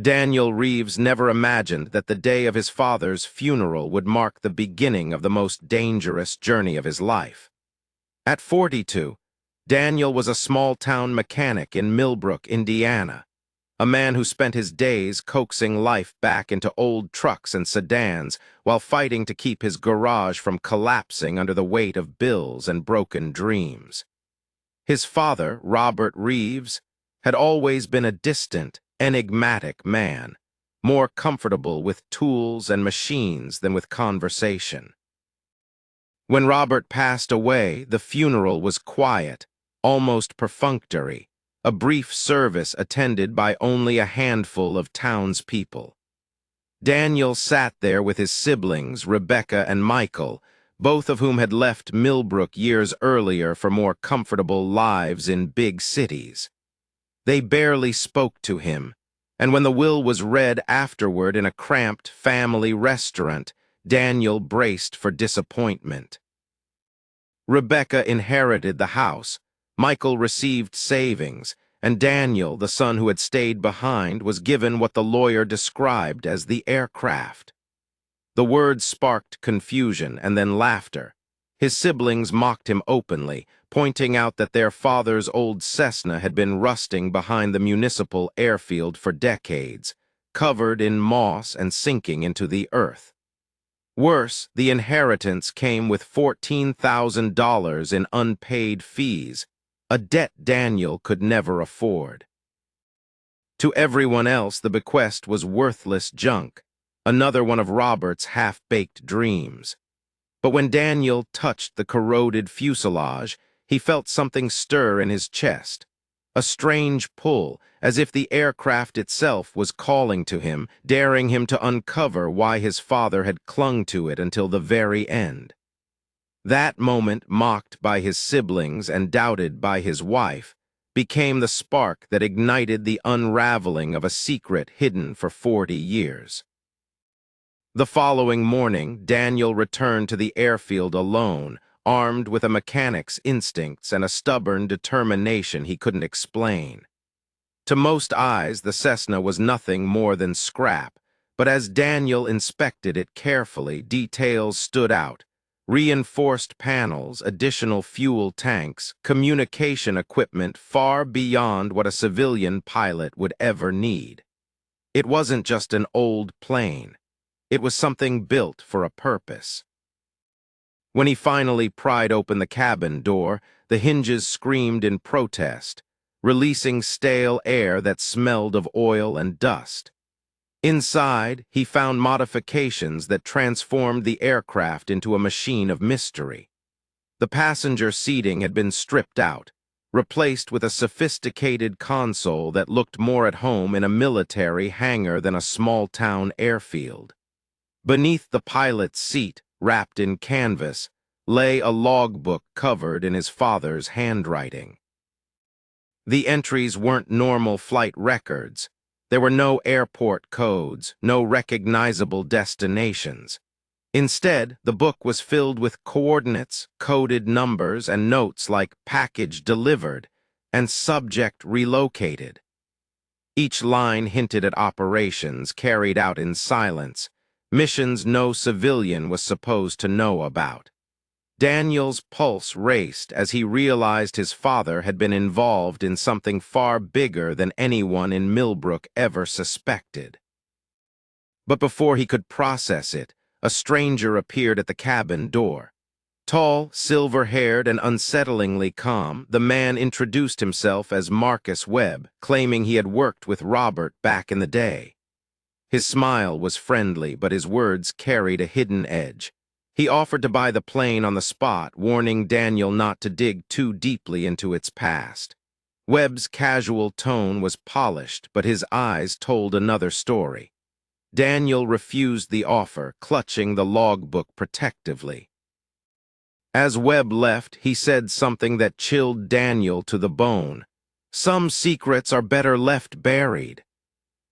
Daniel Reeves never imagined that the day of his father's funeral would mark the beginning of the most dangerous journey of his life. At 42, Daniel was a small-town mechanic in Millbrook, Indiana, a man who spent his days coaxing life back into old trucks and sedans while fighting to keep his garage from collapsing under the weight of bills and broken dreams. His father, Robert Reeves, had always been a distant, enigmatic man, more comfortable with tools and machines than with conversation. When Robert passed away, the funeral was quiet, almost perfunctory, a brief service attended by only a handful of townspeople. Daniel sat there with his siblings, Rebecca and Michael, both of whom had left Millbrook years earlier for more comfortable lives in big cities. They barely spoke to him, and when the will was read afterward in a cramped family restaurant, Daniel braced for disappointment. Rebecca inherited the house, Michael received savings, and Daniel, the son who had stayed behind, was given what the lawyer described as the aircraft. The words sparked confusion and then laughter. His siblings mocked him openly, pointing out that their father's old Cessna had been rusting behind the municipal airfield for decades, covered in moss and sinking into the earth. Worse, the inheritance came with $14,000 in unpaid fees, a debt Daniel could never afford. To everyone else, the bequest was worthless junk, another one of Robert's half-baked dreams. But when Daniel touched the corroded fuselage, he felt something stir in his chest, a strange pull, as if the aircraft itself was calling to him, daring him to uncover why his father had clung to it until the very end. That moment, mocked by his siblings and doubted by his wife, became the spark that ignited the unraveling of a secret hidden for 40 years. The following morning, Daniel returned to the airfield alone, armed with a mechanic's instincts and a stubborn determination he couldn't explain. To most eyes, the Cessna was nothing more than scrap, but as Daniel inspected it carefully, details stood out. Reinforced panels, additional fuel tanks, communication equipment far beyond what a civilian pilot would ever need. It wasn't just an old plane. It was something built for a purpose. When he finally pried open the cabin door, the hinges screamed in protest, releasing stale air that smelled of oil and dust. Inside, he found modifications that transformed the aircraft into a machine of mystery. The passenger seating had been stripped out, replaced with a sophisticated console that looked more at home in a military hangar than a small-town airfield. Beneath the pilot's seat, wrapped in canvas, lay a logbook covered in his father's handwriting. The entries weren't normal flight records. There were no airport codes, no recognizable destinations. Instead, the book was filled with coordinates, coded numbers, and notes like package delivered and subject relocated. Each line hinted at operations carried out in silence, missions no civilian was supposed to know about. Daniel's pulse raced as he realized his father had been involved in something far bigger than anyone in Millbrook ever suspected. But before he could process it, a stranger appeared at the cabin door. Tall, silver-haired, and unsettlingly calm, the man introduced himself as Marcus Webb, claiming he had worked with Robert back in the day. His smile was friendly, but his words carried a hidden edge. He offered to buy the plane on the spot, warning Daniel not to dig too deeply into its past. Webb's casual tone was polished, but his eyes told another story. Daniel refused the offer, clutching the logbook protectively. As Webb left, he said something that chilled Daniel to the bone. "Some secrets are better left buried."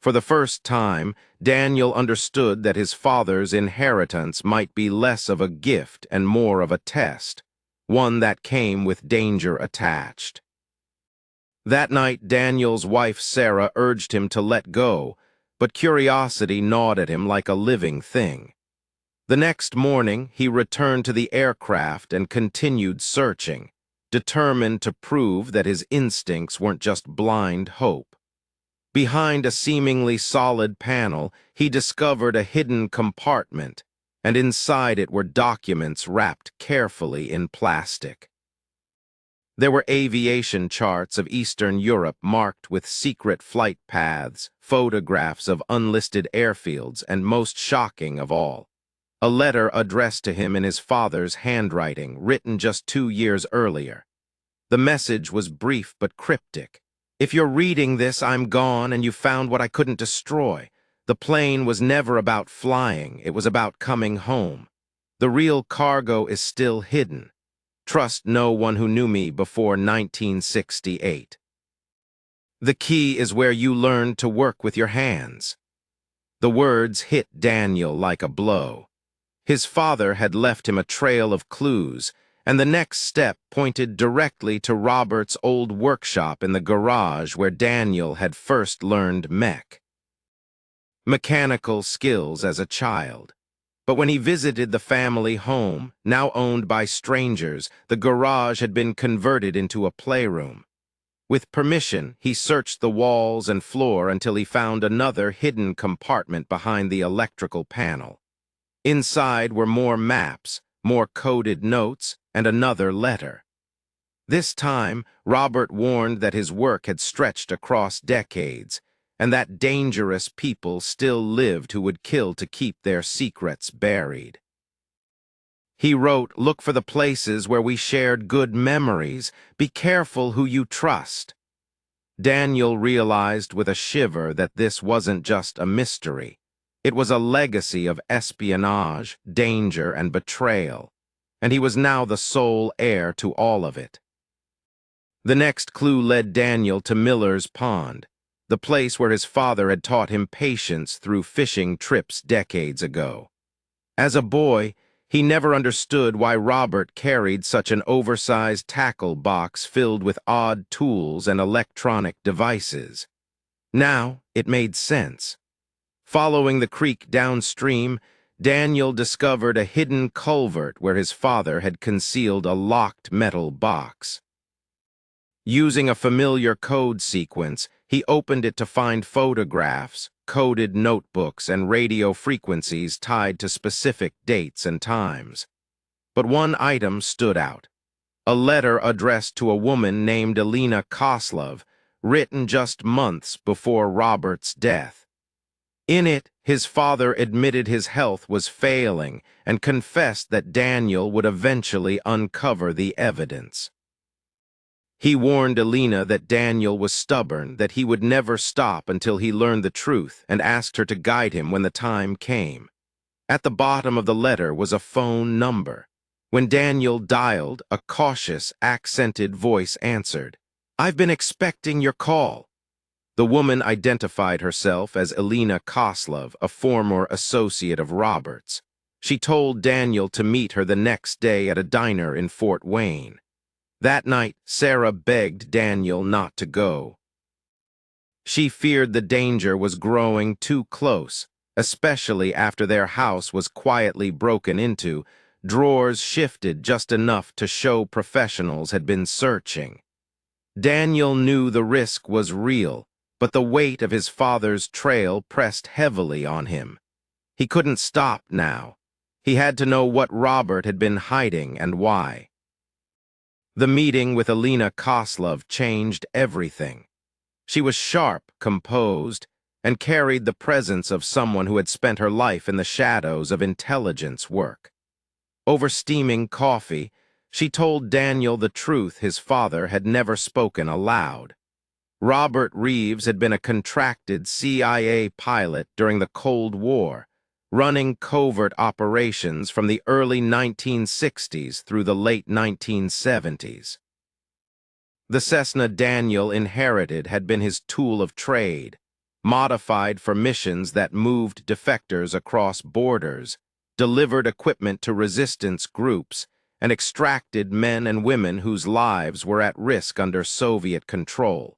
For the first time, Daniel understood that his father's inheritance might be less of a gift and more of a test, one that came with danger attached. That night, Daniel's wife Sarah urged him to let go, but curiosity gnawed at him like a living thing. The next morning, he returned to the aircraft and continued searching, determined to prove that his instincts weren't just blind hope. Behind a seemingly solid panel, he discovered a hidden compartment, and inside it were documents wrapped carefully in plastic. There were aviation charts of Eastern Europe marked with secret flight paths, photographs of unlisted airfields, and most shocking of all, a letter addressed to him in his father's handwriting, written just 2 years earlier. The message was brief but cryptic. "If you're reading this, I'm gone and you found what I couldn't destroy. The plane was never about flying, it was about coming home. The real cargo is still hidden. Trust no one who knew me before 1968. The key is where you learn to work with your hands." The words hit Daniel like a blow. His father had left him a trail of clues, and the next step pointed directly to Robert's old workshop in the garage where Daniel had first learned mechanical skills as a child. But when he visited the family home, now owned by strangers, the garage had been converted into a playroom. With permission, he searched the walls and floor until he found another hidden compartment behind the electrical panel. Inside were more maps, more coded notes, and another letter. This time, Robert warned that his work had stretched across decades, and that dangerous people still lived who would kill to keep their secrets buried. He wrote, "Look for the places where we shared good memories. Be careful who you trust." Daniel realized with a shiver that this wasn't just a mystery. It was a legacy of espionage, danger, and betrayal, and he was now the sole heir to all of it. The next clue led Daniel to Miller's Pond, the place where his father had taught him patience through fishing trips decades ago. As a boy, he never understood why Robert carried such an oversized tackle box filled with odd tools and electronic devices. Now, it made sense. Following the creek downstream, Daniel discovered a hidden culvert where his father had concealed a locked metal box. Using a familiar code sequence, he opened it to find photographs, coded notebooks, and radio frequencies tied to specific dates and times. But one item stood out: a letter addressed to a woman named Alina Koslov, written just months before Robert's death. In it, his father admitted his health was failing and confessed that Daniel would eventually uncover the evidence. He warned Alina that Daniel was stubborn, that he would never stop until he learned the truth, and asked her to guide him when the time came. At the bottom of the letter was a phone number. When Daniel dialed, a cautious, accented voice answered, "I've been expecting your call." The woman identified herself as Alina Koslov, a former associate of Robert's. She told Daniel to meet her the next day at a diner in Fort Wayne. That night, Sarah begged Daniel not to go. She feared the danger was growing too close, especially after their house was quietly broken into, drawers shifted just enough to show professionals had been searching. Daniel knew the risk was real, but the weight of his father's trail pressed heavily on him. He couldn't stop now. He had to know what Robert had been hiding and why. The meeting with Alina Koslov changed everything. She was sharp, composed, and carried the presence of someone who had spent her life in the shadows of intelligence work. Over steaming coffee, she told Daniel the truth his father had never spoken aloud. Robert Reeves had been a contracted CIA pilot during the Cold War, running covert operations from the early 1960s through the late 1970s. The Cessna Daniel inherited had been his tool of trade, modified for missions that moved defectors across borders, delivered equipment to resistance groups, and extracted men and women whose lives were at risk under Soviet control.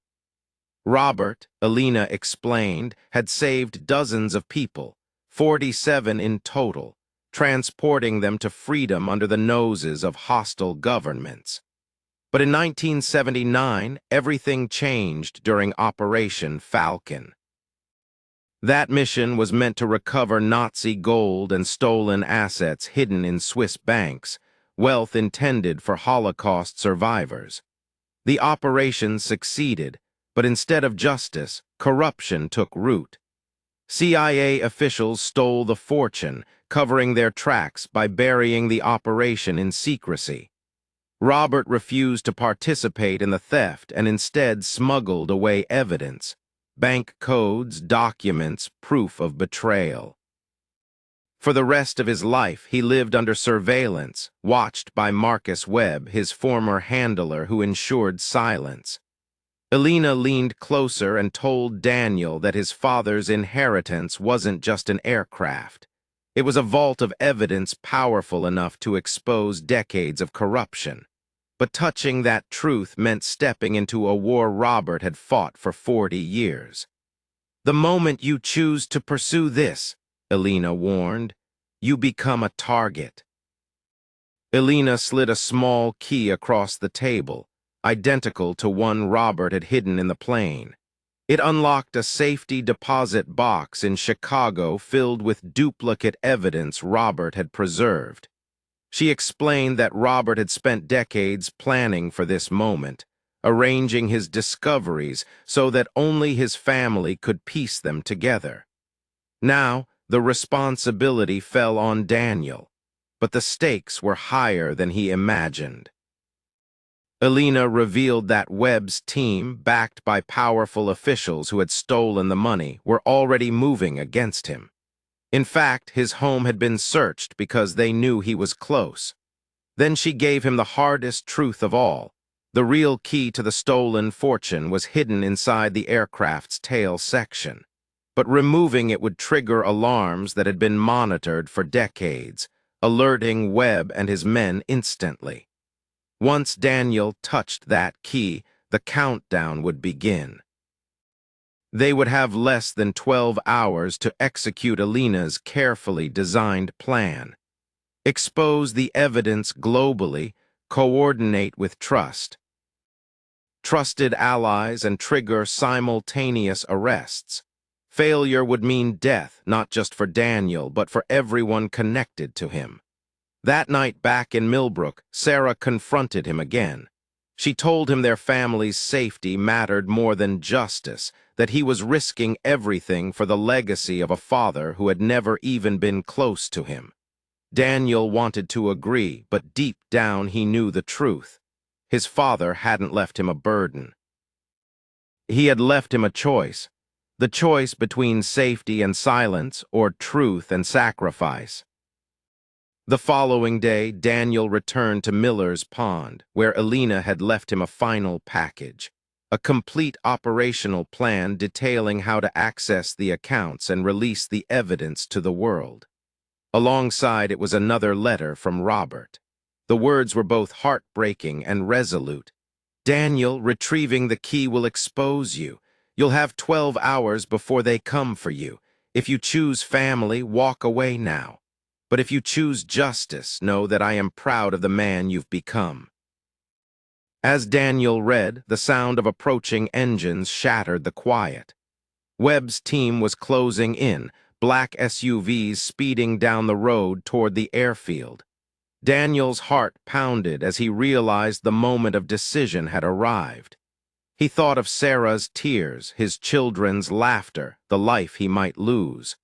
Robert, Alina explained, had saved dozens of people, 47 in total, transporting them to freedom under the noses of hostile governments. But in 1979, everything changed during Operation Falcon. That mission was meant to recover Nazi gold and stolen assets hidden in Swiss banks, wealth intended for Holocaust survivors. The operation succeeded, but instead of justice, corruption took root. CIA officials stole the fortune, covering their tracks by burying the operation in secrecy. Robert refused to participate in the theft and instead smuggled away evidence, bank codes, documents, proof of betrayal. For the rest of his life, he lived under surveillance, watched by Marcus Webb, his former handler who ensured silence. Alina leaned closer and told Daniel that his father's inheritance wasn't just an aircraft. It was a vault of evidence powerful enough to expose decades of corruption. But touching that truth meant stepping into a war Robert had fought for 40 years. "The moment you choose to pursue this," Alina warned, "you become a target." Alina slid a small key across the table, identical to one Robert had hidden in the plane. It unlocked a safety deposit box in Chicago filled with duplicate evidence Robert had preserved. She explained that Robert had spent decades planning for this moment, arranging his discoveries so that only his family could piece them together. Now, the responsibility fell on Daniel, but the stakes were higher than he imagined. Alina revealed that Webb's team, backed by powerful officials who had stolen the money, were already moving against him. In fact, his home had been searched because they knew he was close. Then she gave him the hardest truth of all. The real key to the stolen fortune was hidden inside the aircraft's tail section. But removing it would trigger alarms that had been monitored for decades, alerting Webb and his men instantly. Once Daniel touched that key, the countdown would begin. They would have less than 12 hours to execute Alina's carefully designed plan. Expose the evidence globally, coordinate with trusted allies, and trigger simultaneous arrests. Failure would mean death, not just for Daniel, but for everyone connected to him. That night back in Millbrook, Sarah confronted him again. She told him their family's safety mattered more than justice, that he was risking everything for the legacy of a father who had never even been close to him. Daniel wanted to agree, but deep down he knew the truth. His father hadn't left him a burden. He had left him a choice, the choice between safety and silence or truth and sacrifice. The following day, Daniel returned to Miller's Pond, where Alina had left him a final package, a complete operational plan detailing how to access the accounts and release the evidence to the world. Alongside it was another letter from Robert. The words were both heartbreaking and resolute. "Daniel, retrieving the key will expose you. You'll have 12 hours before they come for you. If you choose family, walk away now. But if you choose justice, know that I am proud of the man you've become." As Daniel read, the sound of approaching engines shattered the quiet. Webb's team was closing in, black SUVs speeding down the road toward the airfield. Daniel's heart pounded as he realized the moment of decision had arrived. He thought of Sarah's tears, his children's laughter, the life he might lose.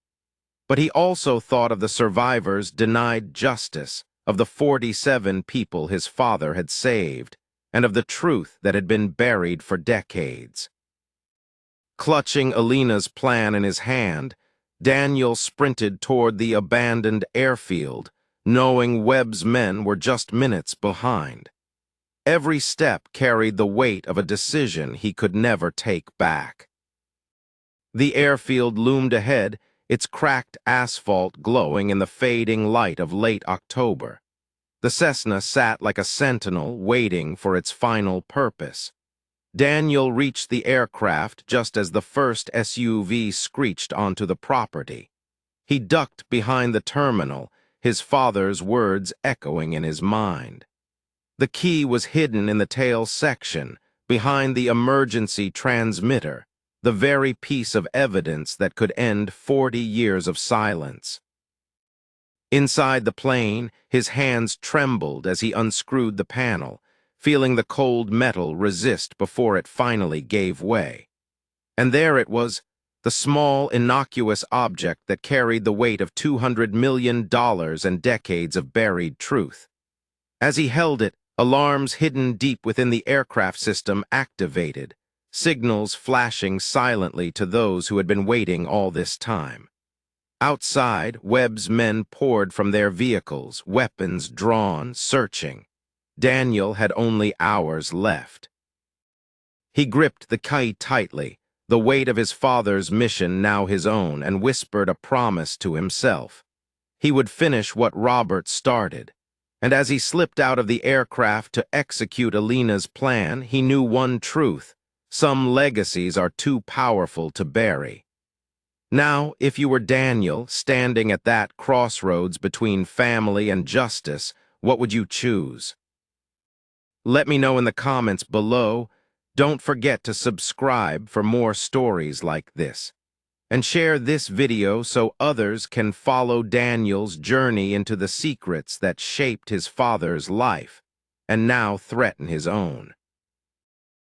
But he also thought of the survivors denied justice, of the 47 people his father had saved, and of the truth that had been buried for decades. Clutching Alina's plan in his hand, Daniel sprinted toward the abandoned airfield, knowing Webb's men were just minutes behind. Every step carried the weight of a decision he could never take back. The airfield loomed ahead, its cracked asphalt glowing in the fading light of late October. The Cessna sat like a sentinel, waiting for its final purpose. Daniel reached the aircraft just as the first SUV screeched onto the property. He ducked behind the terminal, his father's words echoing in his mind. The key was hidden in the tail section, behind the emergency transmitter, the very piece of evidence that could end 40 years of silence. Inside the plane, his hands trembled as he unscrewed the panel, feeling the cold metal resist before it finally gave way. And there it was, the small, innocuous object that carried the weight of $200 million and decades of buried truth. As he held it, alarms hidden deep within the aircraft system activated, signals flashing silently to those who had been waiting all this time. Outside, Webb's men poured from their vehicles, weapons drawn, searching. Daniel had only hours left. He gripped the key tightly, the weight of his father's mission now his own, and whispered a promise to himself. He would finish what Robert started. And as he slipped out of the aircraft to execute Alina's plan, he knew one truth: some legacies are too powerful to bury. Now, if you were Daniel, standing at that crossroads between family and justice, what would you choose? Let me know in the comments below. Don't forget to subscribe for more stories like this. And share this video so others can follow Daniel's journey into the secrets that shaped his father's life and now threaten his own.